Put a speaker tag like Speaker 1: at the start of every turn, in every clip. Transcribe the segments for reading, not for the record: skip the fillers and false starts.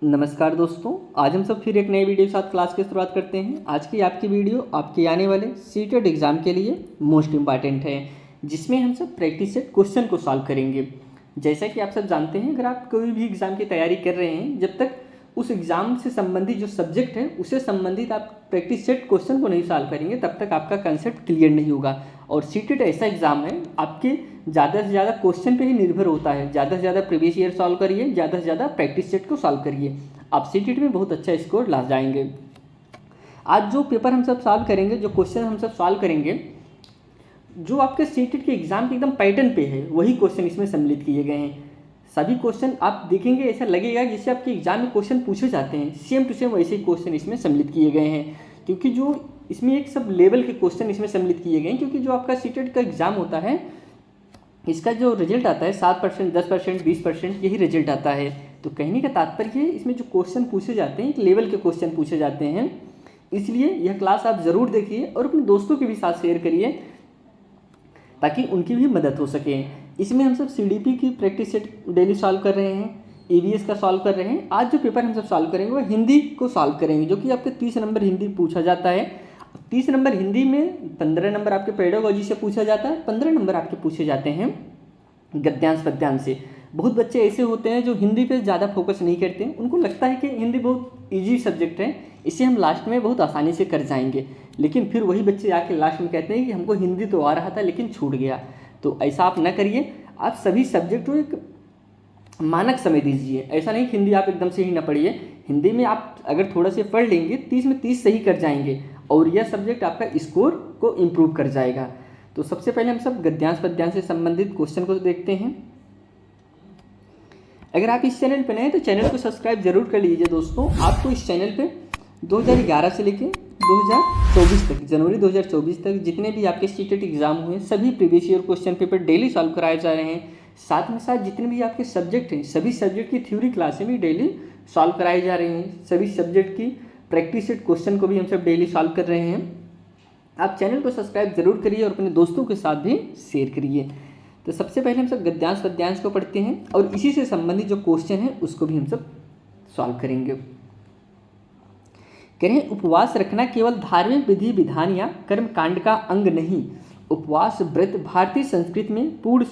Speaker 1: नमस्कार दोस्तों, आज हम सब फिर एक नए वीडियो के साथ क्लास की शुरुआत करते हैं। आज की आपकी वीडियो आपके आने वाले सीटेट एग्ज़ाम के लिए मोस्ट इम्पॉर्टेंट है, जिसमें हम सब प्रैक्टिस सेट क्वेश्चन को सॉल्व करेंगे। जैसा कि आप सब जानते हैं, अगर आप कोई भी एग्ज़ाम की तैयारी कर रहे हैं, जब तक उस एग्ज़ाम से संबंधित जो सब्जेक्ट है उससे संबंधित आप प्रैक्टिस सेट क्वेश्चन को नहीं सॉल्व करेंगे, तब तक आपका कंसेप्ट क्लियर नहीं होगा। और सीटेट ऐसा एग्ज़ाम है, आपके ज़्यादा से ज़्यादा क्वेश्चन पे ही निर्भर होता है। ज़्यादा से ज़्यादा प्रीवियस ईयर सॉल्व करिए, ज़्यादा से ज़्यादा प्रैक्टिस सेट को सॉल्व करिए, आप सीटेट में बहुत अच्छा स्कोर ला जाएंगे। आज जो पेपर हम सब सॉल्व करेंगे, जो क्वेश्चन हम सब सॉल्व करेंगे, जो आपके सीटेट के एग्ज़ाम के एकदम पैटर्न पे है, वही क्वेश्चन इसमें सम्मिलित किए गए हैं। सभी क्वेश्चन आप देखेंगे ऐसा लगेगा जिससे आपके एग्जाम में क्वेश्चन पूछे जाते हैं, सेम टू सेम वैसे ही क्वेश्चन इसमें सम्मिलित किए गए हैं। क्योंकि जो इसमें एक सब लेवल के क्वेश्चन इसमें सम्मिलित किए गए हैं, क्योंकि जो आपका सीटेट का एग्ज़ाम होता है, इसका जो रिजल्ट आता है 7%, 10%, 20%, यही रिजल्ट आता है। तो कहने का तात्पर्य है, इसमें जो क्वेश्चन पूछे जाते हैं एक लेवल के क्वेश्चन पूछे जाते हैं। इसलिए यह क्लास आप ज़रूर देखिए और अपने दोस्तों के भी साथ शेयर करिए, ताकि उनकी भी मदद हो सके। इसमें हम सब CDP की प्रैक्टिस सेट डेली सॉल्व कर रहे हैं, EVS का सॉल्व कर रहे हैं। आज जो पेपर हम सब सॉल्व करेंगे वो हिंदी को सॉल्व करेंगे, जो कि आपके 30 नंबर हिंदी पूछा जाता है। 30 नंबर हिंदी में 15 नंबर आपके पेडागोजी से पूछा जाता है, 15 नंबर आपके पूछे जाते हैं गद्यांश पद्यांश से। बहुत बच्चे ऐसे होते हैं जो हिंदी पे ज़्यादा फोकस नहीं करते हैं, उनको लगता है कि हिंदी बहुत ईजी सब्जेक्ट है, इसे हम लास्ट में बहुत आसानी से कर जाएंगे। लेकिन फिर वही बच्चे आके लास्ट में कहते हैं कि हमको हिंदी तो आ रहा था लेकिन छूट गया। तो ऐसा आप न करिए, आप सभी सब्जेक्ट को एक मानक समय दीजिए। ऐसा नहीं कि हिंदी आप एकदम से ही न पढ़िए, हिंदी में आप अगर थोड़ा से पढ़ लेंगे 30 में 30 सही कर जाएंगे और यह सब्जेक्ट आपका स्कोर को इम्प्रूव कर जाएगा। तो सबसे पहले हम सब गद्यांश पद्यांश से संबंधित क्वेश्चन को देखते हैं। अगर आप इस चैनल पर नए हैं तो चैनल को सब्सक्राइब जरूर कर लीजिए। दोस्तों, आपको इस चैनल पे 2011 से लेकर 2024 तक, जनवरी 2024 तक जितने भी आपके सीटेट एग्जाम हुए, सभी previous year question paper daily solve कराए जा रहे हैं। साथ में साथ जितने भी आपके सब्जेक्ट हैं, सभी सब्जेक्ट की थ्योरी क्लासें भी डेली सॉल्व कराई जा रही हैं। सभी सब्जेक्ट की प्रैक्टिस सेट क्वेश्चन को भी हम सब डेली सॉल्व कर रहे हैं। आप चैनल को सब्सक्राइब जरूर करिए और अपने दोस्तों के साथ भी शेयर करिए। तो सबसे पहले हम सब गद्यांश पद्यांश को पढ़ते हैं और इसी से संबंधित जो क्वेश्चन है उसको भी हम सब सॉल्व करेंगे। कह रहे हैं, उपवास रखना केवल धार्मिक विधि विधान या कर्म कांड का अंग नहीं, उपवास व्रत भारतीय संस्कृति में पूर्ण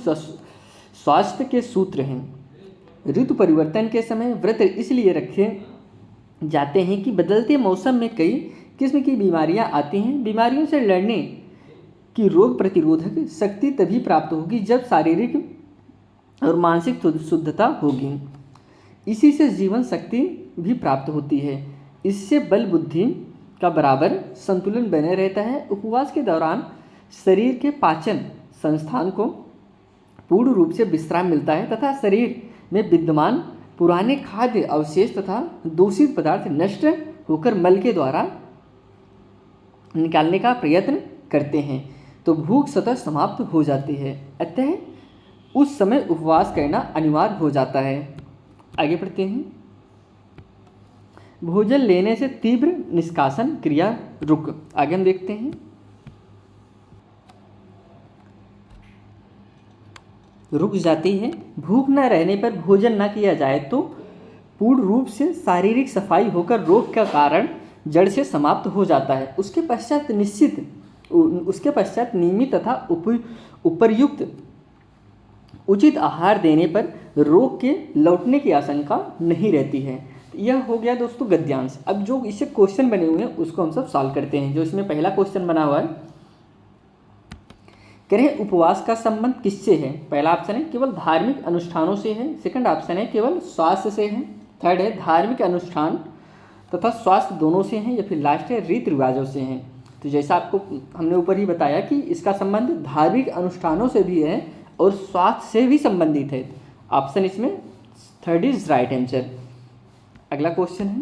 Speaker 1: स्वास्थ्य के सूत्र हैं। ऋतु परिवर्तन के समय व्रत इसलिए रखे जाते हैं कि बदलते मौसम में कई किस्म की बीमारियां आती हैं। बीमारियों से लड़ने की रोग प्रतिरोधक शक्ति तभी प्राप्त होगी जब शारीरिक और मानसिक शुद्धता होगी। इसी से जीवन शक्ति भी प्राप्त होती है। इससे बल बुद्धि का बराबर संतुलन बने रहता है। उपवास के दौरान शरीर के पाचन संस्थान को पूर्ण रूप से विश्राम मिलता है तथा शरीर में विद्यमान पुराने खाद्य अवशेष तथा दूषित पदार्थ नष्ट होकर मल के द्वारा निकालने का प्रयत्न करते हैं, तो भूख स्वतः समाप्त हो जाती है। अतः उस समय उपवास करना अनिवार्य हो जाता है। आगे बढ़ते हैं। भोजन लेने से तीव्र निष्कासन क्रिया रुक। आगे हम देखते हैं। रुक जाती है। भूख न रहने पर भोजन न किया जाए तो पूर्ण रूप से शारीरिक सफाई होकर रोग का कारण जड़ से समाप्त हो जाता है। उसके पश्चात नियमित तथा उपयुक्त उचित आहार देने पर रोग के लौटने की आशंका नहीं रहती है। यह हो गया दोस्तों गद्यांश। अब जो इससे क्वेश्चन बने हुए हैं उसको हम सब सॉल्व करते हैं। जो इसमें पहला क्वेश्चन बना हुआ है, कह रहे हैं उपवास का संबंध किससे है। पहला ऑप्शन है केवल धार्मिक अनुष्ठानों से है, सेकंड ऑप्शन है केवल स्वास्थ्य से है, थर्ड है धार्मिक अनुष्ठान तथा स्वास्थ्य दोनों से हैं, या फिर लास्ट है रीति रिवाजों से हैं। तो जैसा आपको हमने ऊपर ही बताया कि इसका संबंध धार्मिक अनुष्ठानों से भी है और स्वास्थ्य से भी संबंधित है। ऑप्शन इसमें थर्ड इज राइट आंसर। अगला क्वेश्चन है,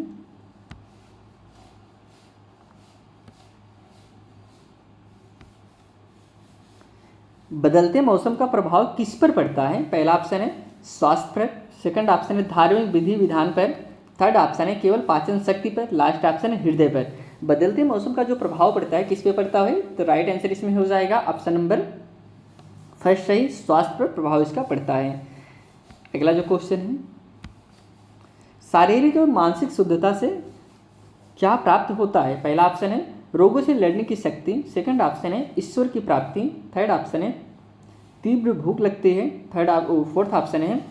Speaker 1: बदलते मौसम का प्रभाव किस पर पड़ता है। पहला ऑप्शन है स्वास्थ्य पर, सेकंड ऑप्शन है धार्मिक विधि विधान पर, थर्ड ऑप्शन है केवल पाचन शक्ति पर, लास्ट ऑप्शन है हृदय पर। बदलते मौसम का जो प्रभाव पड़ता है किस पे पड़ता है, तो राइट आंसर इसमें हो जाएगा ऑप्शन नंबर फर्स्ट सही, स्वास्थ्य पर प्रभाव इसका पड़ता है। अगला जो क्वेश्चन है, शारीरिक और मानसिक शुद्धता से क्या प्राप्त होता है? पहला ऑप्शन है रोगों से लड़ने की शक्ति, सेकंड ऑप्शन है ईश्वर की प्राप्ति, थर्ड ऑप्शन है तीव्र भूख लगती है, फोर्थ ऑप्शन है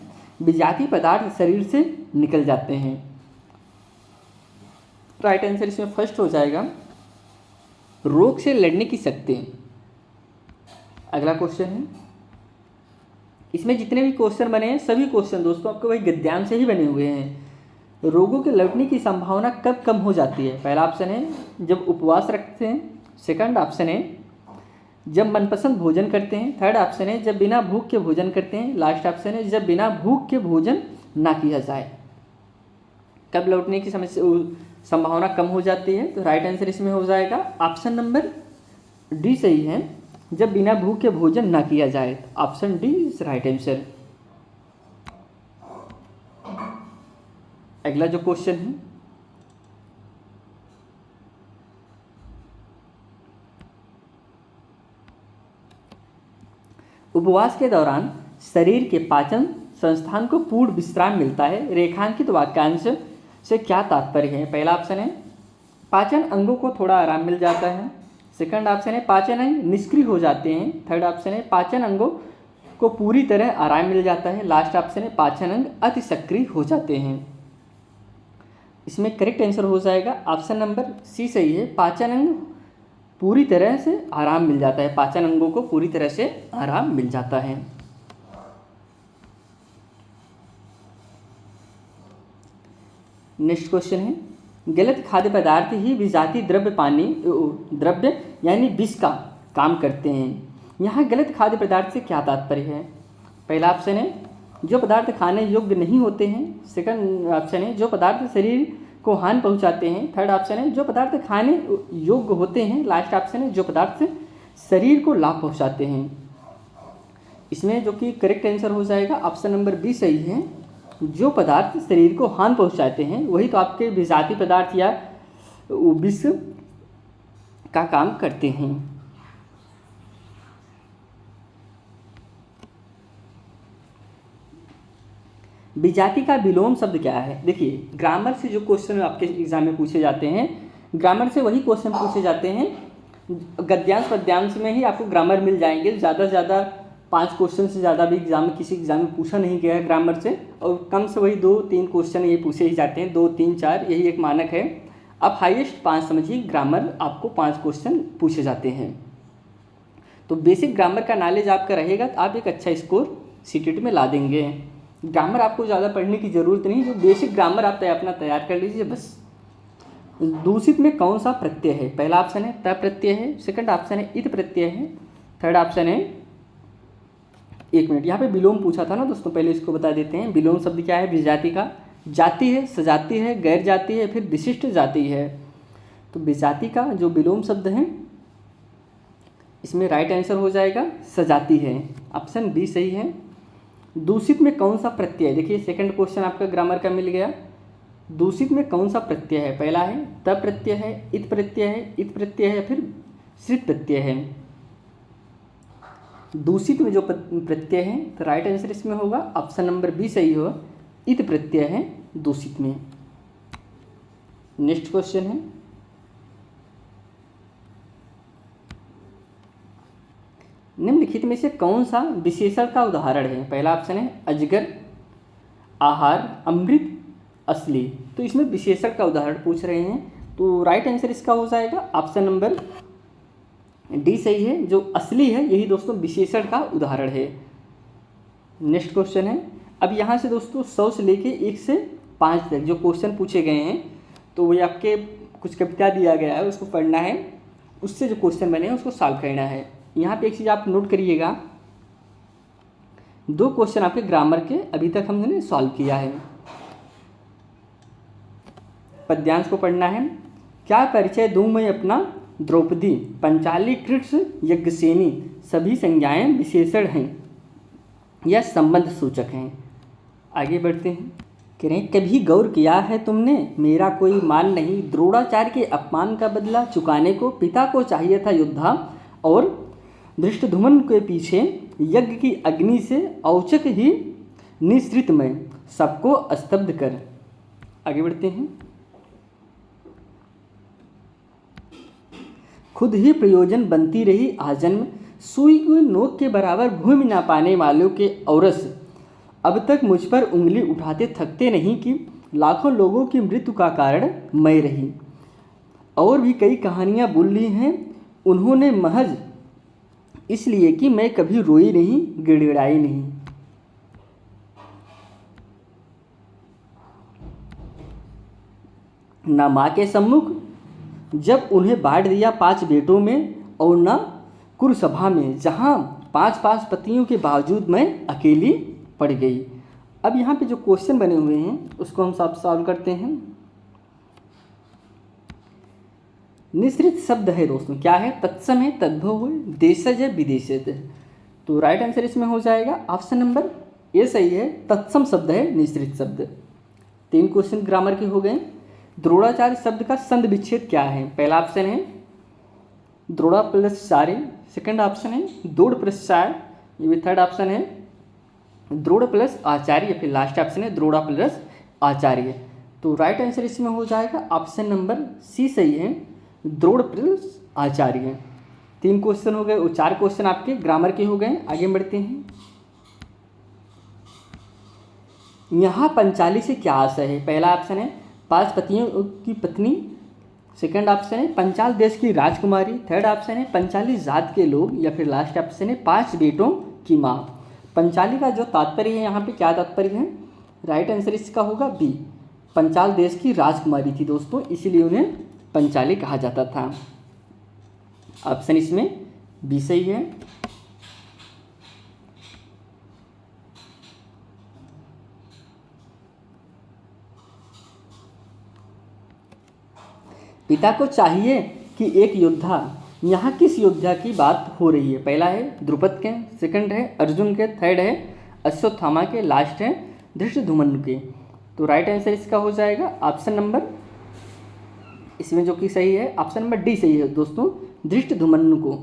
Speaker 1: विजातीय पदार्थ शरीर से निकल जाते हैं। राइट आंसर इसमें फर्स्ट हो जाएगा रोग से लड़ने की शक्ति। अगला क्वेश्चन है, इसमें जितने भी क्वेश्चन बने हैं सभी क्वेश्चन दोस्तों आपके वही गद्यांश से ही बने हुए हैं। रोगों के लड़ने की संभावना कब कम हो जाती है? पहला ऑप्शन है जब उपवास रखते हैं, सेकंड ऑप्शन है जब मनपसंद भोजन करते हैं, थर्ड ऑप्शन है जब बिना भूख के भोजन करते हैं, लास्ट ऑप्शन है जब बिना भूख के भोजन ना किया जाए। कब लौटने की संभावना कम हो जाती है? तो राइट आंसर इसमें हो जाएगा ऑप्शन नंबर डी सही है, जब बिना भूख के भोजन ना किया जाए। Option D is right answer. अगला जो क्वेश्चन है, उपवास के दौरान शरीर के पाचन संस्थान को पूर्ण विश्राम मिलता है, रेखांकित वाक्यांश से क्या तात्पर्य है? पहला ऑप्शन है पाचन अंगों को थोड़ा आराम मिल जाता है, सेकंड ऑप्शन है पाचन अंग निष्क्रिय हो जाते हैं, थर्ड ऑप्शन है पाचन अंगों को पूरी तरह आराम मिल जाता है, लास्ट ऑप्शन है पाचन अंग अति सक्रिय हो जाते हैं। इसमें करेक्ट आंसर हो जाएगा ऑप्शन नंबर सी सही है, पाचन अंग पूरी तरह से आराम मिल जाता है, पाचन अंगों को पूरी तरह से आराम मिल जाता है। नेक्स्ट क्वेश्चन है, गलत खाद्य पदार्थ ही विजातीय द्रव्य यानी विष का काम करते हैं। यहाँ गलत खाद्य पदार्थ से क्या तात्पर्य है? पहला ऑप्शन है जो पदार्थ खाने योग्य नहीं होते हैं, सेकंड ऑप्शन है जो पदार्थ शरीर को हानि पहुंचाते हैं, थर्ड ऑप्शन है जो पदार्थ खाने योग्य होते हैं, लास्ट ऑप्शन है जो पदार्थ शरीर को लाभ पहुंचाते हैं। इसमें जो कि करेक्ट आंसर हो जाएगा ऑप्शन नंबर बी सही है, जो पदार्थ शरीर को हानि पहुंचाते हैं वही तो आपके विषादी पदार्थ या विष का काम करते हैं। विजाति का विलोम शब्द क्या है? देखिए ग्रामर से जो क्वेश्चन आपके एग्जाम में पूछे जाते हैं, ग्रामर से वही क्वेश्चन पूछे जाते हैं, गद्यांश पद्यांश में ही आपको ग्रामर मिल जाएंगे। ज़्यादा से ज़्यादा 5 क्वेश्चन से ज़्यादा भी किसी एग्जाम में पूछा नहीं गया है ग्रामर से, और कम से वही 2-3 क्वेश्चन ये पूछे ही जाते हैं, 2-3-4 यही एक मानक है। अब हाईएस्ट 5 समझिए, ग्रामर आपको 5 क्वेश्चन पूछे जाते हैं। तो बेसिक ग्रामर का नॉलेज आपका रहेगा तो आप एक अच्छा स्कोर सीटेट में ला देंगे। ग्रामर आपको ज़्यादा पढ़ने की ज़रूरत नहीं, जो बेसिक ग्रामर आप अपना तैयार कर लीजिए बस। दूषित में कौन सा प्रत्यय है? पहला ऑप्शन है त प्रत्यय है, सेकंड ऑप्शन है इत प्रत्यय है, थर्ड ऑप्शन है, एक मिनट, यहाँ पे विलोम पूछा था ना दोस्तों, पहले इसको बता देते हैं। विलोम शब्द क्या है? विजाति का, जाति है, सजाति है, गैर जाति है, फिर विशिष्ट जाति है। तो विजाति का जो विलोम शब्द है इसमें राइट आंसर हो जाएगा सजाति है, ऑप्शन बी सही है। दूषित में कौन सा प्रत्यय? देखिए सेकंड क्वेश्चन आपका ग्रामर का मिल गया। दूषित में कौन सा प्रत्यय है? पहला है त प्रत्यय है, इत प्रत्यय है, इत प्रत्यय है, फिर श्रित प्रत्यय है। दूषित में जो प्रत्यय है तो राइट आंसर इसमें होगा ऑप्शन नंबर बी सही हो, इत प्रत्यय है दूषित में। नेक्स्ट क्वेश्चन है, निम्नलिखित में से कौन सा विशेषण का उदाहरण है? पहला ऑप्शन है अजगर, आहार, अमृत, असली। तो इसमें विशेषण का उदाहरण पूछ रहे हैं, तो राइट आंसर इसका हो जाएगा ऑप्शन नंबर डी सही है, जो असली है यही दोस्तों विशेषण का उदाहरण है। नेक्स्ट क्वेश्चन है, अब यहाँ से दोस्तों 100 से लेके 1 से 5 तक जो क्वेश्चन पूछे गए हैं, तो वही आपके कुछ कविता दिया गया है उसको पढ़ना है, उससे जो क्वेश्चन बने हैं उसको सॉल्व करना है। यहाँ पे एक चीज़ आप नोट करिएगा, 2 क्वेश्चन आपके ग्रामर के अभी तक हमने सॉल्व किया है। पद्यांश को पढ़ना है। क्या परिचय दूं मैं अपना द्रौपदी, पंचाली, कृष्ण, यज्ञसेनी, सभी संज्ञाएं विशेषण हैं या संबंध सूचक हैं। आगे बढ़ते हैं। कह रहे हैं कभी गौर किया है तुमने मेरा कोई मान नहीं, द्रोणाचार्य के अपमान का बदला चुकाने को पिता को चाहिए था योद्धा, और धृष्टद्युम्न के पीछे यज्ञ की अग्नि से औचक ही निःसृत में सबको स्तब्ध कर। आगे बढ़ते हैं। खुद ही प्रयोजन बनती रही आजन्म, सुई को नोक के बराबर भूमि ना पाने वालों के औरस, अब तक मुझ पर उंगली उठाते थकते नहीं कि लाखों लोगों की मृत्यु का कारण मैं रही। और भी कई कहानियाँ बोली हैं उन्होंने महज इसलिए कि मैं कभी रोई नहीं, गिड़गिड़ाई नहीं। ना माँ के सम्मुख जब उन्हें बांट दिया 5 बेटों में, और न कुरुसभा में जहाँ 5 पतियों के बावजूद मैं अकेली पड़ गई। अब यहाँ पे जो क्वेश्चन बने हुए हैं उसको हम सब सॉल्व करते हैं। निश्रित शब्द है दोस्तों, क्या है? तत्सम है, तद्भव है, देशज है, विदेशज है। तो राइट आंसर इसमें हो जाएगा ऑप्शन नंबर ए सही है, तत्सम शब्द है निश्रित शब्द। 3 क्वेश्चन ग्रामर के हो गए। द्रोणाचार्य शब्द का संधि विच्छेद क्या है? पहला ऑप्शन है द्रोड़ा प्लस चार्य, सेकंड ऑप्शन है दौड़ प्लस चार, ये भी थर्ड ऑप्शन है द्रोड़ प्लस आचार्य, या फिर लास्ट ऑप्शन है द्रोड़ा प्लस आचार्य। तो राइट आंसर इसमें हो जाएगा ऑप्शन नंबर सी सही है, द्रोड़ प्लस आचार्य। 3 क्वेश्चन हो गए और 4 क्वेश्चन आपके ग्रामर के हो गए। आगे बढ़ते हैं। यहाँ पंचाली से क्या आशय है? पहला ऑप्शन है 5 पतियों की पत्नी, सेकंड ऑप्शन है पंचाल देश की राजकुमारी, थर्ड ऑप्शन है पंचाली जात के लोग, या फिर लास्ट ऑप्शन है 5 बेटों की माँ। पंचाली का जो तात्पर्य है यहाँ पे क्या तात्पर्य है? राइट आंसर इसका होगा बी, पंचाल देश की राजकुमारी थी दोस्तों, इसीलिए उन्हें पंचाली कहा जाता था। ऑप्शन इसमें बी सही है। पिता को चाहिए कि एक योद्धा, यहाँ किस योद्धा की बात हो रही है? पहला है द्रुपद के, सेकंड है अर्जुन के, थर्ड है अश्वत्थामा के, लास्ट है धृष्टद्युम्न के। तो राइट आंसर इसका हो जाएगा ऑप्शन नंबर, इसमें जो कि सही है ऑप्शन नंबर डी सही है दोस्तों। धृष्टद्युम्न को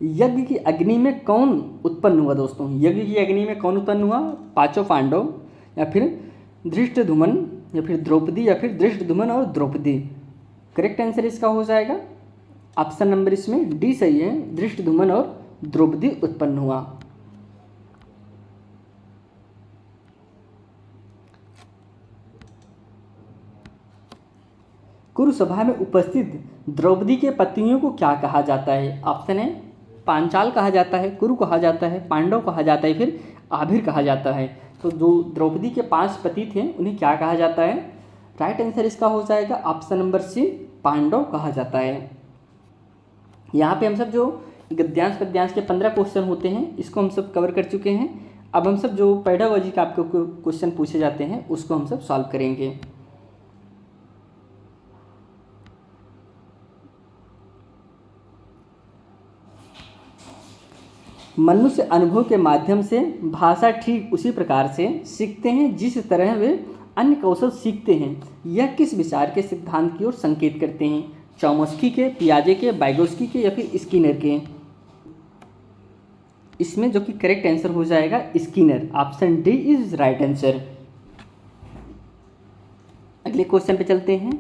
Speaker 1: यज्ञ की अग्नि में कौन उत्पन्न हुआ दोस्तों? यज्ञ की अग्नि में कौन उत्पन्न हुआ? 5 पांडव, या फिर धृष्टद्युम्न, या फिर द्रौपदी, या फिर धृष्टद्युम्न और द्रौपदी। करेक्ट आंसर इसका हो जाएगा ऑप्शन नंबर इसमें डी सही है, धृष्टद्युम्न और द्रौपदी उत्पन्न हुआ। कुरुसभा में उपस्थित द्रौपदी के पत्नियों को क्या कहा जाता है? ऑप्शन है पांचाल कहा जाता है, कुरु कहा जाता है, पांडव कहा जाता है, फिर आभिर कहा जाता है। तो जो द्रौपदी के 5 पति थे उन्हें क्या कहा जाता है? राइट आंसर इसका हो जाएगा ऑप्शन नंबर सी, पांडव कहा जाता है। यहाँ पे हम सब जो गद्यांश पद्यांश के 15 क्वेश्चन होते हैं इसको हम सब कवर कर चुके हैं। अब हम सब जो पेडागोजी का आपको क्वेश्चन पूछे जाते हैं उसको हम सब सॉल्व करेंगे। मनुष्य अनुभव के माध्यम से भाषा ठीक उसी प्रकार से सीखते हैं जिस तरह वे अन्य कौशल सीखते हैं। यह किस विचार के सिद्धांत की ओर संकेत करते हैं? चॉम्स्की के, पियाजे के, वाइगोत्स्की के, या फिर स्किनर के? इसमें जो कि करेक्ट आंसर हो जाएगा Skinner, option D is right answer. अगले क्वेश्चन पे चलते हैं।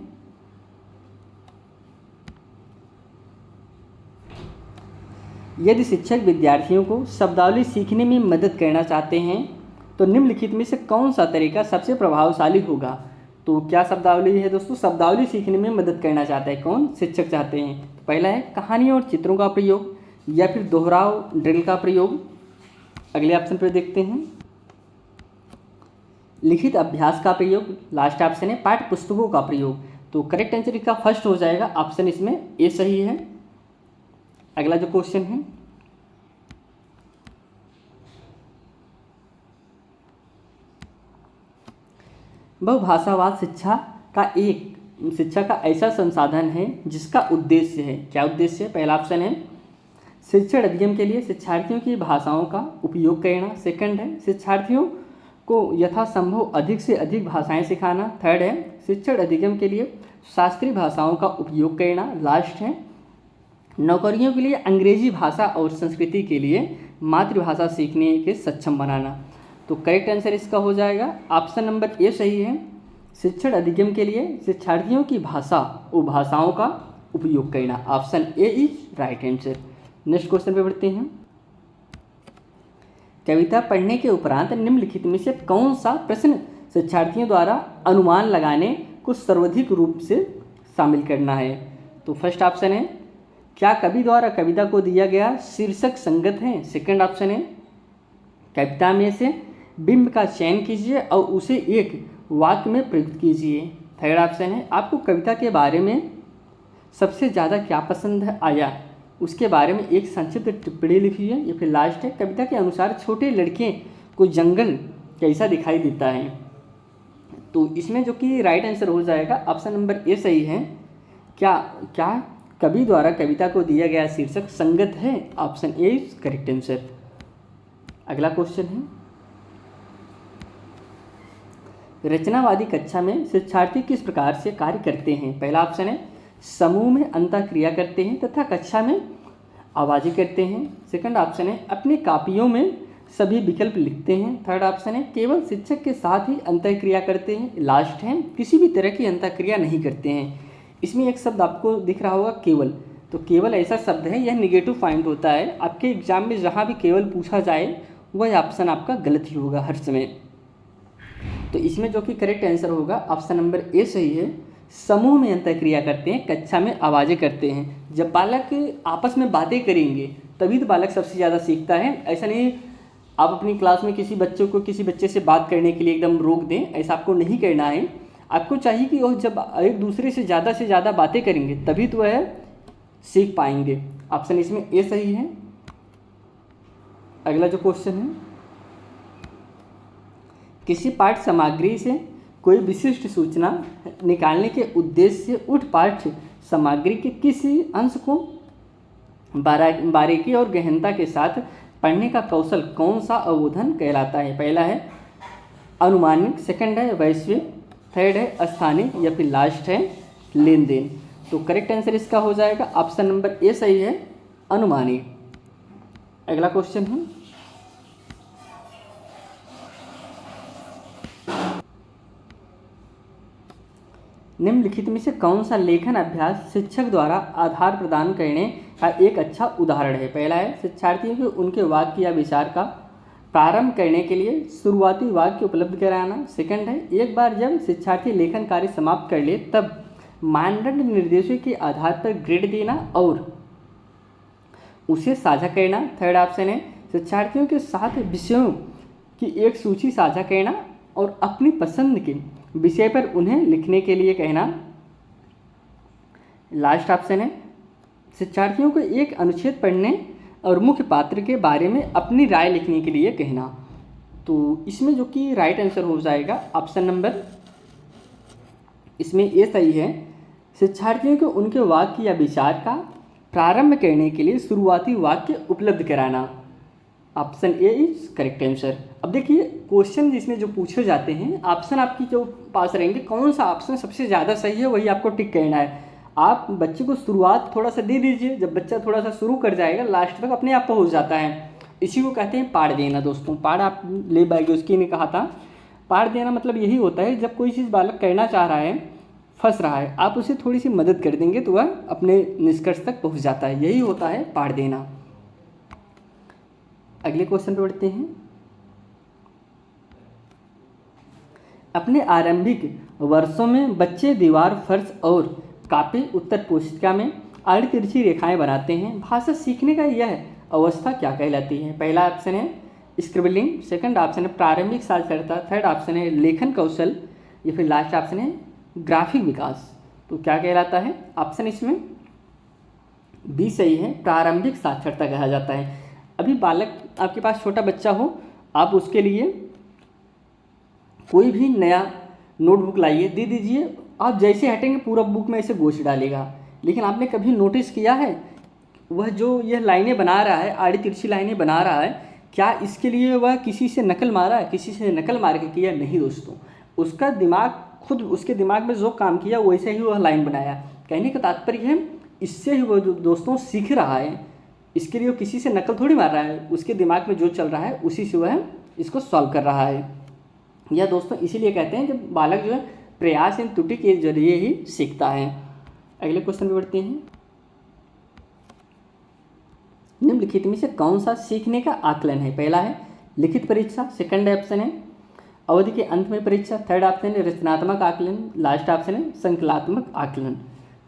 Speaker 1: यदि शिक्षक विद्यार्थियों को शब्दावली सीखने में मदद करना चाहते हैं तो निम्नलिखित में से कौन सा तरीका सबसे प्रभावशाली होगा? तो क्या शब्दावली है दोस्तों? शब्दावली सीखने में मदद करना चाहता है कौन? शिक्षक चाहते हैं। तो पहला है कहानियों और चित्रों का प्रयोग, या फिर दोहराव ड्रिल का प्रयोग। अगले ऑप्शन पर देखते हैं लिखित अभ्यास का प्रयोग, लास्ट ऑप्शन है पाठ्य पुस्तकों का प्रयोग। तो करेक्ट आंसर इसका फर्स्ट हो जाएगा, ऑप्शन इसमें ए सही है। अगला जो क्वेश्चन है बहुभाषावाद शिक्षा का ऐसा संसाधन है जिसका उद्देश्य है, क्या उद्देश्य है? पहला ऑप्शन है शिक्षण अधिगम के लिए शिक्षार्थियों की भाषाओं का उपयोग करना, सेकंड है शिक्षार्थियों को यथासंभव अधिक से अधिक भाषाएं सिखाना, थर्ड है शिक्षण अधिगम के लिए शास्त्रीय भाषाओं का उपयोग करना, लास्ट है नौकरियों के लिए अंग्रेजी भाषा और संस्कृति के लिए मातृभाषा सीखने के सक्षम बनाना। तो करेक्ट आंसर इसका हो जाएगा ऑप्शन नंबर ए सही है, शिक्षण अधिगम के लिए शिक्षार्थियों की भाषा और भाषाओं का उपयोग करना। Option A is right answer. Next question पे बढ़ते हैं। कविता पढ़ने के उपरांत निम्नलिखित में से कौन सा प्रश्न शिक्षार्थियों द्वारा अनुमान लगाने को सर्वाधिक रूप से शामिल करना है? तो फर्स्ट ऑप्शन है, क्या कवि द्वारा कविता को दिया गया शीर्षक संगत है? सेकंड ऑप्शन है, कविता में से बिंब का चयन कीजिए और उसे एक वाक्य में प्रयुक्त कीजिए। थर्ड ऑप्शन है, आपको कविता के बारे में सबसे ज़्यादा क्या पसंद आया, उसके बारे में एक संक्षिप्त टिप्पणी लिखिए। या फिर लास्ट है, कविता के अनुसार छोटे लड़के को जंगल कैसा दिखाई देता है? तो इसमें जो कि राइट आंसर हो जाएगा ऑप्शन नंबर ए सही है। क्या कवि द्वारा कविता को दिया गया शीर्षक संगत है? Option A is correct answer. अगला क्वेश्चन है, रचनावादी कक्षा में शिक्षार्थी किस प्रकार से कार्य करते हैं? पहला ऑप्शन है, समूह में अंतःक्रिया करते हैं तथा कक्षा में आवाज़ें करते हैं। सेकंड ऑप्शन है, अपनी कापियों में सभी विकल्प लिखते हैं। थर्ड ऑप्शन है, केवल शिक्षक के साथ ही अंतःक्रिया करते हैं। लास्ट है, किसी भी तरह की अंतःक्रिया नहीं करते हैं। इसमें एक शब्द आपको दिख रहा होगा केवल, तो केवल ऐसा शब्द है, यह निगेटिव पॉइंट होता है। आपके एग्जाम में जहाँ भी केवल पूछा जाए वह ऑप्शन आपका गलत ही होगा हर समय। तो इसमें जो कि करेक्ट आंसर होगा ऑप्शन नंबर ए सही है। समूह में अंतःक्रिया करते हैं, कक्षा में आवाज़ें करते हैं। जब बालक आपस में बातें करेंगे तभी तो बालक सबसे ज़्यादा सीखता है। ऐसा नहीं आप अपनी क्लास में किसी बच्चों को किसी बच्चे से बात करने के लिए एकदम रोक दें, ऐसा आपको नहीं करना है। आपको चाहिए कि वह जब एक दूसरे से ज़्यादा बातें करेंगे तभी तो वह सीख पाएंगे। ऑप्शन इसमें ए सही है। अगला जो क्वेश्चन है, किसी पाठ्य सामग्री से कोई विशिष्ट सूचना निकालने के उद्देश्य से उठ पाठ्य सामग्री के किसी अंश को बारीकी और गहनता के साथ पढ़ने का कौशल कौन सा अवबोधन कहलाता है? पहला है अनुमानिक, सेकंड है वैश्विक, थर्ड है स्थानीय, या फिर लास्ट है लेन देन। तो करेक्ट आंसर इसका हो जाएगा ऑप्शन नंबर ए सही है, अनुमानिक। अगला क्वेश्चन है, निम्नलिखित में से कौन सा लेखन अभ्यास शिक्षक द्वारा आधार प्रदान करने का एक अच्छा उदाहरण है? पहला है, शिक्षार्थियों को उनके वाक्य या विचार का प्रारंभ करने के लिए शुरुआती वाक्य उपलब्ध कराना। सेकंड है, एक बार जब शिक्षार्थी लेखन कार्य समाप्त कर ले तब मानदंड निर्देशों के आधार पर ग्रेड देना और उसे साझा करना। थर्ड ऑप्शन है, शिक्षार्थियों के साथ विषयों की एक सूची साझा करना और अपनी पसंद के विषय पर उन्हें लिखने के लिए कहना। लास्ट ऑप्शन है, शिक्षार्थियों को एक अनुच्छेद पढ़ने और मुख्य पात्र के बारे में अपनी राय लिखने के लिए कहना। तो इसमें जो कि राइट आंसर हो जाएगा ऑप्शन नंबर इसमें ए सही है। शिक्षार्थियों को उनके वाक्य या विचार का प्रारंभ करने के लिए शुरुआती वाक्य उपलब्ध कराना। Option A is correct answer. अब देखिए क्वेश्चन जिसमें जो पूछे जाते हैं, ऑप्शन आपकी जो पास रहेंगे, कौन सा ऑप्शन सबसे ज़्यादा सही है वही आपको टिक करना है। आप बच्चे को शुरुआत थोड़ा सा दे दीजिए, जब बच्चा थोड़ा सा शुरू कर जाएगा लास्ट तक अपने आप पहुँच जाता है। इसी को कहते हैं पाड़ देना। दोस्तों पाड़ आप ले पाएंगे, उसकी ने कहा था। पाड़ देना मतलब यही होता है जब कोई चीज़ बालक करना चाह रहा है, फंस रहा है, आप उसे थोड़ी सी मदद कर देंगे तो वह अपने निष्कर्ष तक पहुँच जाता है। यही होता है पाड़ देना। अगले क्वेश्चन पे बढ़ते हैं। अपने आरंभिक वर्षों में बच्चे दीवार, फर्श और कॉपी उत्तर पुस्तिका में आड़ी तिरछी रेखाएं बनाते हैं। भाषा सीखने का यह अवस्था क्या कहलाती है? पहला ऑप्शन है स्क्रिबलिंग, सेकंड ऑप्शन है प्रारंभिक साक्षरता, थर्ड ऑप्शन है लेखन कौशल, या फिर लास्ट ऑप्शन है ग्राफिक विकास। तो क्या कहलाता है? ऑप्शन इसमें बी सही है, प्रारंभिक साक्षरता कहा जाता है। अभी बालक आपके पास छोटा बच्चा हो, आप उसके लिए कोई भी नया नोटबुक लाइए, दे दीजिए, आप जैसे हटेंगे पूरा बुक में ऐसे गोच डालेगा। लेकिन आपने कभी नोटिस किया है वह जो यह लाइनें बना रहा है, आड़ी तिरछी लाइनें बना रहा है, क्या इसके लिए वह किसी से नकल मारा है? किसी से नकल मार के किया? नहीं दोस्तों, उसका दिमाग खुद, उसके दिमाग में जो काम किया वैसे ही वह लाइन बनाया। कहने का तात्पर्य है इससे ही वह दोस्तों सीख रहा है। इसके लिए वो किसी से नकल थोड़ी मार रहा है, उसके दिमाग में जो चल रहा है उसी से वह इसको सॉल्व कर रहा है। या दोस्तों इसीलिए कहते हैं जब बालक जो है प्रयास एवं त्रुटि के जरिए ही सीखता है। अगले क्वेश्चन पे बढ़ते हैं। निम्नलिखित में से कौन सा सीखने का आकलन है? पहला है लिखित परीक्षा, सेकंड ऑप्शन है अवधि के अंत में परीक्षा, थर्ड ऑप्शन है रचनात्मक आकलन, लास्ट ऑप्शन है संकल्पात्मक आकलन।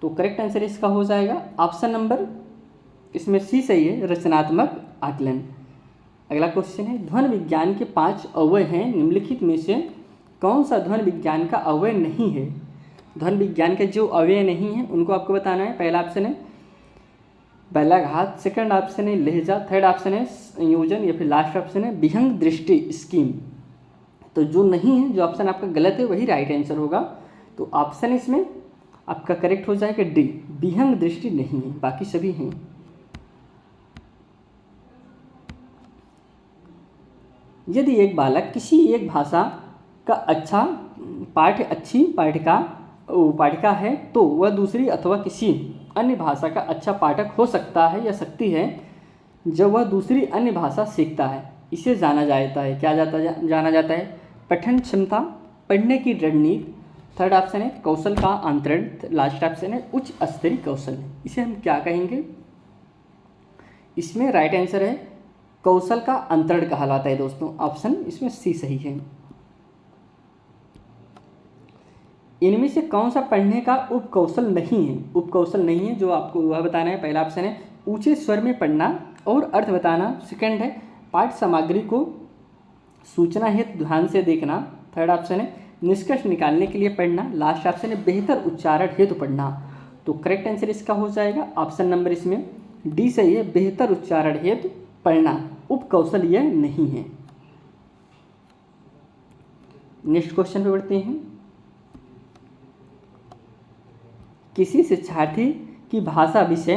Speaker 1: तो करेक्ट आंसर इसका हो जाएगा ऑप्शन नंबर इसमें सी सही है, रचनात्मक आकलन। अगला क्वेश्चन है ध्वनि विज्ञान के 5 अवयव हैं, निम्नलिखित में से कौन सा ध्वनि विज्ञान का अवयव नहीं है? ध्वनि विज्ञान के जो अवयव नहीं है उनको आपको बताना है। पहला ऑप्शन है बैलाघात, सेकंड ऑप्शन है लहजा, थर्ड ऑप्शन है संयोजन या फिर लास्ट ऑप्शन है विहंग दृष्टि स्कीम। तो जो नहीं है, जो ऑप्शन आपका गलत है वही राइट आंसर होगा। तो ऑप्शन इसमें आपका करेक्ट हो जाएगा डी, विहंग दृष्टि नहीं है, बाकी सभी हैं। यदि एक बालक किसी एक भाषा का अच्छा अच्छी पाठिका है तो वह दूसरी अथवा किसी अन्य भाषा का अच्छा पाठक हो सकता है या सकती है जब वह दूसरी अन्य भाषा सीखता है। इसे जाना जाता है, क्या जाना जाता है? पठन क्षमता, पढ़ने की रणनीति, थर्ड ऑप्शन है कौशल का अंतरण, लास्ट ऑप्शन है उच्च स्तरीय कौशल। इसे हम क्या कहेंगे? इसमें राइट आंसर है कौशल का अंतरण कहलाता है दोस्तों। ऑप्शन इसमें सी सही है। इनमें से कौन सा पढ़ने का उपकौशल नहीं है? उपकौशल नहीं है जो आपको वह बताना है। पहला ऑप्शन है ऊंचे स्वर में पढ़ना और अर्थ बताना, सेकंड है पाठ्य सामग्री को सूचना हेतु ध्यान से देखना, थर्ड ऑप्शन है निष्कर्ष निकालने के लिए पढ़ना, लास्ट ऑप्शन है बेहतर उच्चारण हेतु पढ़ना। तो करेक्ट आंसर इसका हो जाएगा ऑप्शन नंबर इसमें डी सही है, बेहतर उच्चारण हेतु पढ़ना। उपकौशल यह नहीं है। नेक्स्ट क्वेश्चन पे बढ़ते हैं। किसी शिक्षार्थी की भाषा विषय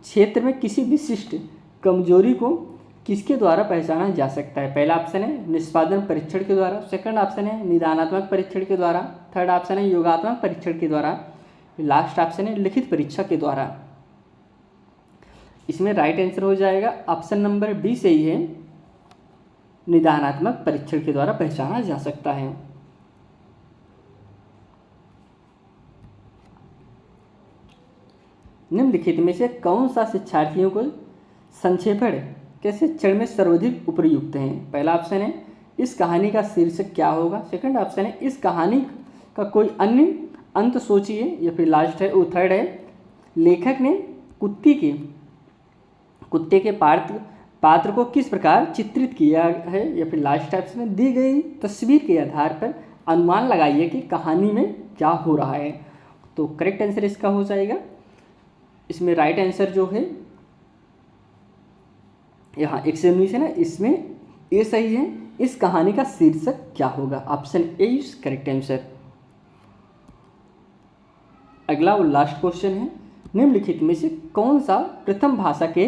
Speaker 1: क्षेत्र में किसी विशिष्ट कमजोरी को किसके द्वारा पहचाना जा सकता है? पहला ऑप्शन है निष्पादन परीक्षण के द्वारा, सेकंड ऑप्शन है निदानात्मक परीक्षण के द्वारा, थर्ड ऑप्शन है योगात्मक परीक्षण के द्वारा, लास्ट ऑप्शन है लिखित परीक्षा के द्वारा। इसमें राइट आंसर हो जाएगा ऑप्शन नंबर बी सही है, निदानात्मक परीक्षण के द्वारा पहचाना जा सकता है। निम्नलिखित में से कौन सा शिक्षार्थियों को संक्षेपण के शिक्षण में सर्वाधिक उपयुक्त है? पहला ऑप्शन है इस कहानी का शीर्षक क्या होगा, सेकंड ऑप्शन है इस कहानी का कोई अन्य अंत सोचिए, या फिर लास्ट है वो थर्ड है लेखक ने कुत्ते के पात्र को किस प्रकार चित्रित किया है, या फिर लास्ट ऑप्शन है दी गई तस्वीर के आधार पर अनुमान लगाइए कि कहानी में क्या हो रहा है। तो करेक्ट आंसर इसका हो जाएगा, इसमें राइट आंसर जो है यहाँ 119 है ना, इसमें ये सही है, इस कहानी का शीर्षक क्या होगा, option A is correct answer. अगला और लास्ट क्वेश्चन है निम्नलिखित में से कौन सा प्रथम भाषा के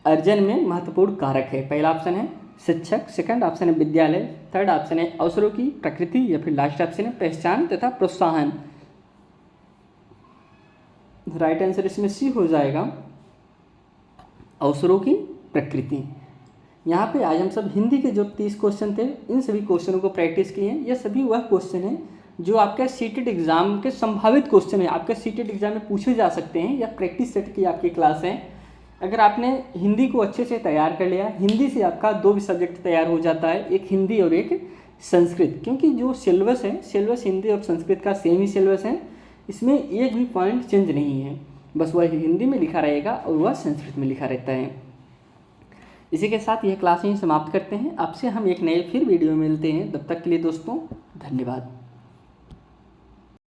Speaker 1: अर्जन में महत्वपूर्ण कारक है? पहला ऑप्शन है शिक्षक, सेकंड ऑप्शन है विद्यालय, थर्ड ऑप्शन है अवसरों की प्रकृति, या फिर लास्ट ऑप्शन है पहचान तथा प्रोत्साहन। राइट आंसर इसमें सी हो जाएगा, अवसरों की प्रकृति। यहाँ पे आज हम सब हिंदी के जो 30 क्वेश्चन थे इन सभी क्वेश्चनों को प्रैक्टिस किए हैं। ये सभी वह क्वेश्चन हैं जो आपका सीटेट एग्जाम के संभावित क्वेश्चन है, आपके सीटेट एग्जाम में पूछे जा सकते हैं, या प्रैक्टिस सेट की आपकी क्लास है। अगर आपने हिंदी को अच्छे से तैयार कर लिया, हिंदी से आपका 2 भी सब्जेक्ट तैयार हो जाता है, एक हिंदी और एक संस्कृत, क्योंकि जो सिलेबस है सिलेबस हिंदी और संस्कृत का सेम ही सिलेबस है, इसमें एक भी पॉइंट चेंज नहीं है, बस वह हिंदी में लिखा रहेगा और वह संस्कृत में लिखा रहता है। इसी के साथ यह क्लास यहीं समाप्त करते हैं। आपसे हम एक नए फिर वीडियो में मिलते हैं, तब तक के लिए दोस्तों धन्यवाद।